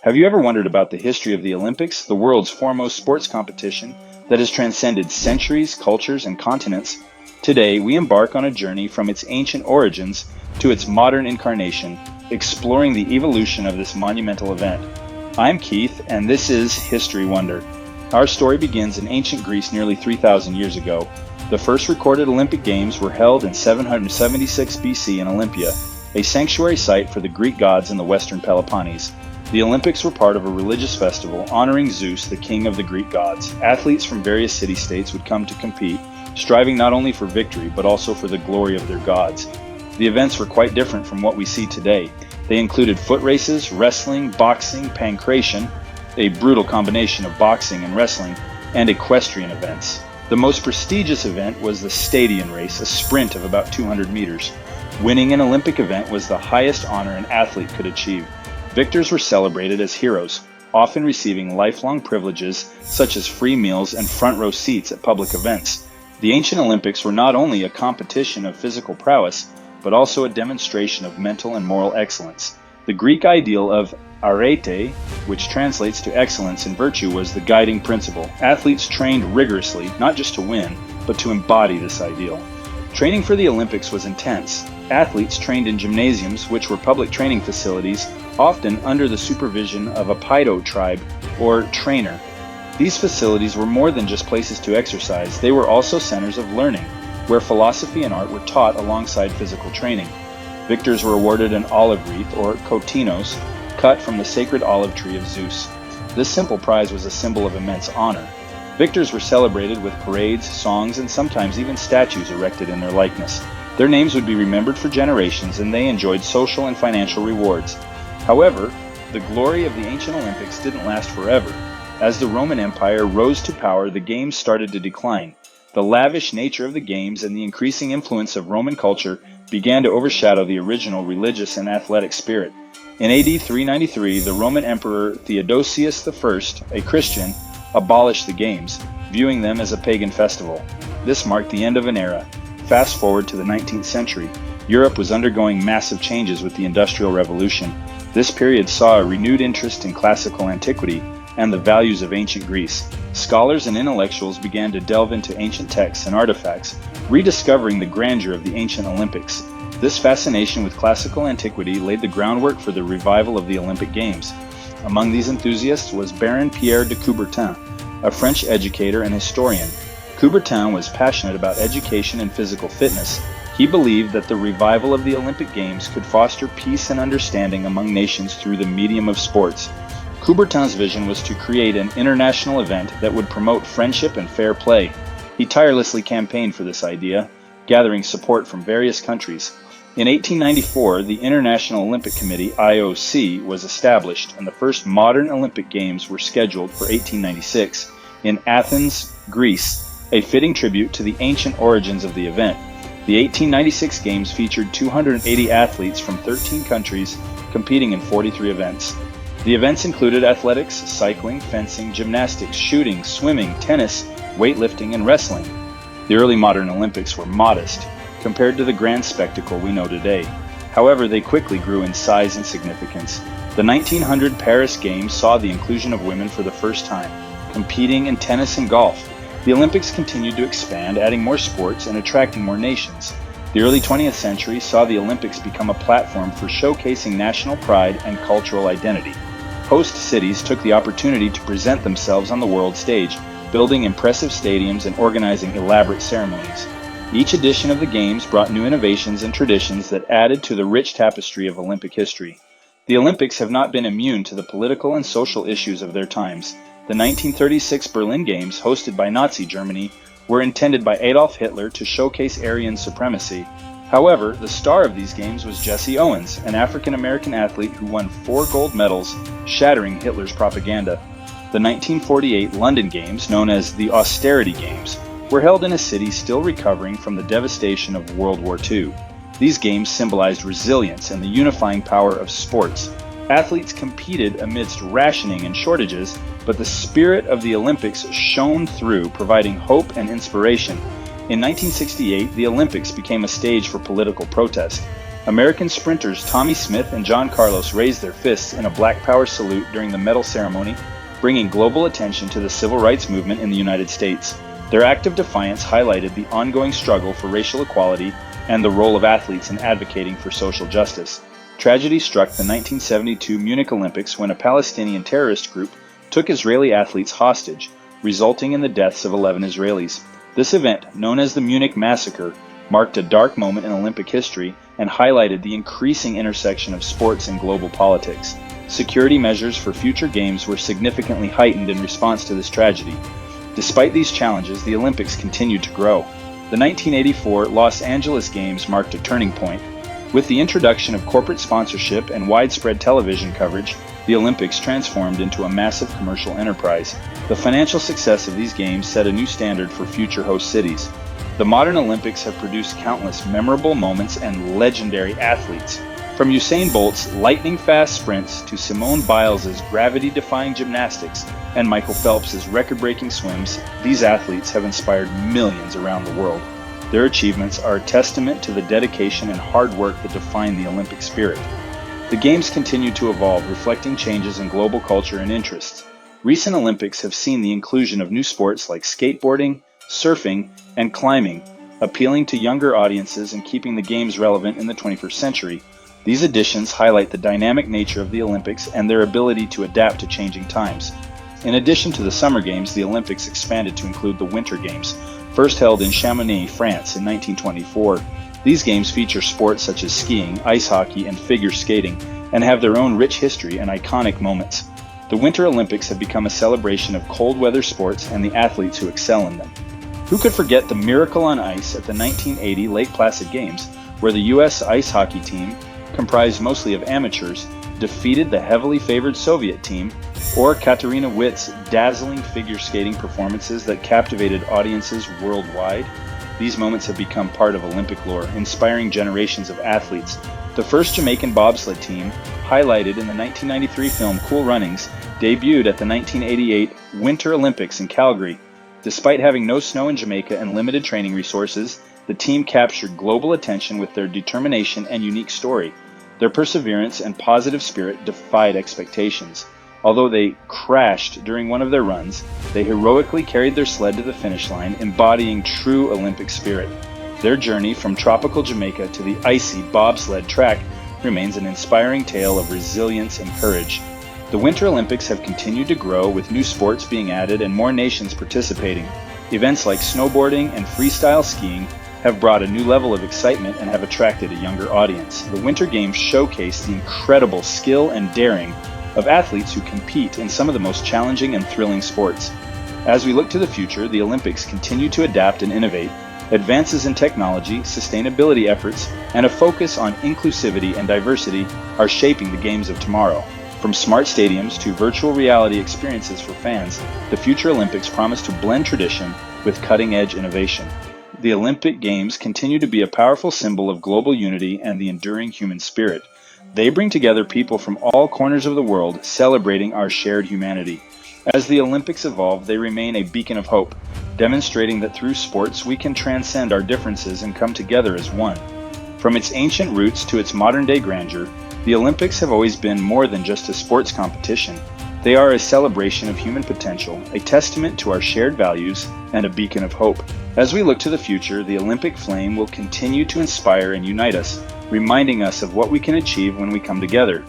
Have you ever wondered about the history of the Olympics, the world's foremost sports competition that has transcended centuries, cultures, and continents? Today, we embark on a journey from its ancient origins to its modern incarnation, exploring the evolution of this monumental event. I'm Keith, and this is History Wonder. Our story begins in ancient Greece nearly 3,000 years ago. The first recorded Olympic Games were held in 776 BC in Olympia, a sanctuary site for the Greek gods in the western Peloponnese. The Olympics were part of a religious festival honoring Zeus, the king of the Greek gods. Athletes from various city-states would come to compete, striving not only for victory, but also for the glory of their gods. The events were quite different from what we see today. They included foot races, wrestling, boxing, pankration, a brutal combination of boxing and wrestling, and equestrian events. The most prestigious event was the Stadion Race, a sprint of about 200 meters. Winning an Olympic event was the highest honor an athlete could achieve. Victors were celebrated as heroes, often receiving lifelong privileges such as free meals and front row seats at public events. The ancient Olympics were not only a competition of physical prowess, but also a demonstration of mental and moral excellence. The Greek ideal of arete, which translates to excellence in virtue, was the guiding principle. Athletes trained rigorously, not just to win, but to embody this ideal. Training for the Olympics was intense. Athletes trained in gymnasiums, which were public training facilities, often under the supervision of a Paido tribe or trainer. These facilities were more than just places to exercise, they were also centers of learning, where philosophy and art were taught alongside physical training. Victors were awarded an olive wreath, or kotinos, cut from the sacred olive tree of Zeus. This simple prize was a symbol of immense honor. Victors were celebrated with parades, songs, and sometimes even statues erected in their likeness. Their names would be remembered for generations, and they enjoyed social and financial rewards. However, the glory of the ancient Olympics didn't last forever. As the Roman Empire rose to power, the Games started to decline. The lavish nature of the Games and the increasing influence of Roman culture began to overshadow the original religious and athletic spirit. In AD 393, the Roman Emperor Theodosius I, a Christian, abolished the Games, viewing them as a pagan festival. This marked the end of an era. Fast forward to the 19th century, Europe was undergoing massive changes with the Industrial Revolution. This period saw a renewed interest in classical antiquity and the values of ancient Greece. Scholars and intellectuals began to delve into ancient texts and artifacts, rediscovering the grandeur of the ancient Olympics. This fascination with classical antiquity laid the groundwork for the revival of the Olympic Games. Among these enthusiasts was Baron Pierre de Coubertin, a French educator and historian. Coubertin was passionate about education and physical fitness. He believed that the revival of the Olympic Games could foster peace and understanding among nations through the medium of sports. Coubertin's vision was to create an international event that would promote friendship and fair play. He tirelessly campaigned for this idea, gathering support from various countries. In 1894, the International Olympic Committee, IOC, was established, and the first modern Olympic Games were scheduled for 1896 in Athens, Greece, a fitting tribute to the ancient origins of the event. The 1896 Games featured 280 athletes from 13 countries competing in 43 events. The events included athletics, cycling, fencing, gymnastics, shooting, swimming, tennis, weightlifting, and wrestling. The early modern Olympics were modest compared to the grand spectacle we know today. However, they quickly grew in size and significance. The 1900 Paris Games saw the inclusion of women for the first time, competing in tennis and golf. The Olympics continued to expand, adding more sports and attracting more nations. The early 20th century saw the Olympics become a platform for showcasing national pride and cultural identity. Host cities took the opportunity to present themselves on the world stage, building impressive stadiums and organizing elaborate ceremonies. Each edition of the Games brought new innovations and traditions that added to the rich tapestry of Olympic history. The Olympics have not been immune to the political and social issues of their times. The 1936 Berlin Games, hosted by Nazi Germany, were intended by Adolf Hitler to showcase Aryan supremacy. However, the star of these games was Jesse Owens, an African-American athlete who won 4 gold medals, shattering Hitler's propaganda. The 1948 London Games, known as the Austerity Games, were held in a city still recovering from the devastation of World War II. These games symbolized resilience and the unifying power of sports. Athletes competed amidst rationing and shortages, but the spirit of the Olympics shone through, providing hope and inspiration. In 1968, the Olympics became a stage for political protest. American sprinters Tommy Smith and John Carlos raised their fists in a Black Power salute during the medal ceremony, bringing global attention to the civil rights movement in the United States. Their act of defiance highlighted the ongoing struggle for racial equality and the role of athletes in advocating for social justice. Tragedy struck the 1972 Munich Olympics when a Palestinian terrorist group took Israeli athletes hostage, resulting in the deaths of 11 Israelis. This event, known as the Munich Massacre, marked a dark moment in Olympic history and highlighted the increasing intersection of sports and global politics. Security measures for future games were significantly heightened in response to this tragedy. Despite these challenges, the Olympics continued to grow. The 1984 Los Angeles Games marked a turning point. With the introduction of corporate sponsorship and widespread television coverage, the Olympics transformed into a massive commercial enterprise. The financial success of these games set a new standard for future host cities. The modern Olympics have produced countless memorable moments and legendary athletes. From Usain Bolt's lightning-fast sprints to Simone Biles' gravity-defying gymnastics and Michael Phelps' record-breaking swims, these athletes have inspired millions around the world. Their achievements are a testament to the dedication and hard work that define the Olympic spirit. The Games continue to evolve, reflecting changes in global culture and interests. Recent Olympics have seen the inclusion of new sports like skateboarding, surfing, and climbing, appealing to younger audiences and keeping the Games relevant in the 21st century. These additions highlight the dynamic nature of the Olympics and their ability to adapt to changing times. In addition to the Summer Games, the Olympics expanded to include the Winter Games, first held in Chamonix, France in 1924. These games feature sports such as skiing, ice hockey, and figure skating, and have their own rich history and iconic moments. The Winter Olympics have become a celebration of cold weather sports and the athletes who excel in them. Who could forget the miracle on ice at the 1980 Lake Placid Games, where the U.S. ice hockey team, comprised mostly of amateurs, defeated the heavily favored Soviet team, or Katarina Witt's dazzling figure skating performances that captivated audiences worldwide. These moments have become part of Olympic lore, inspiring generations of athletes. The first Jamaican bobsled team, highlighted in the 1993 film Cool Runnings, debuted at the 1988 Winter Olympics in Calgary. Despite having no snow in Jamaica and limited training resources, the team captured global attention with their determination and unique story. Their perseverance and positive spirit defied expectations. Although they crashed during one of their runs, they heroically carried their sled to the finish line, embodying true Olympic spirit. Their journey from tropical Jamaica to the icy bobsled track remains an inspiring tale of resilience and courage. The Winter Olympics have continued to grow, with new sports being added and more nations participating. Events like snowboarding and freestyle skiing have brought a new level of excitement and have attracted a younger audience. The Winter Games showcase the incredible skill and daring of athletes who compete in some of the most challenging and thrilling sports. As we look to the future, the Olympics continue to adapt and innovate. Advances in technology, sustainability efforts, and a focus on inclusivity and diversity are shaping the Games of tomorrow. From smart stadiums to virtual reality experiences for fans, the future Olympics promise to blend tradition with cutting-edge innovation. The Olympic Games continue to be a powerful symbol of global unity and the enduring human spirit. They bring together people from all corners of the world, celebrating our shared humanity. As the Olympics evolve, they remain a beacon of hope, demonstrating that through sports we can transcend our differences and come together as one. From its ancient roots to its modern-day grandeur, the Olympics have always been more than just a sports competition. They are a celebration of human potential, a testament to our shared values, and a beacon of hope. As we look to the future, the Olympic flame will continue to inspire and unite us, reminding us of what we can achieve when we come together.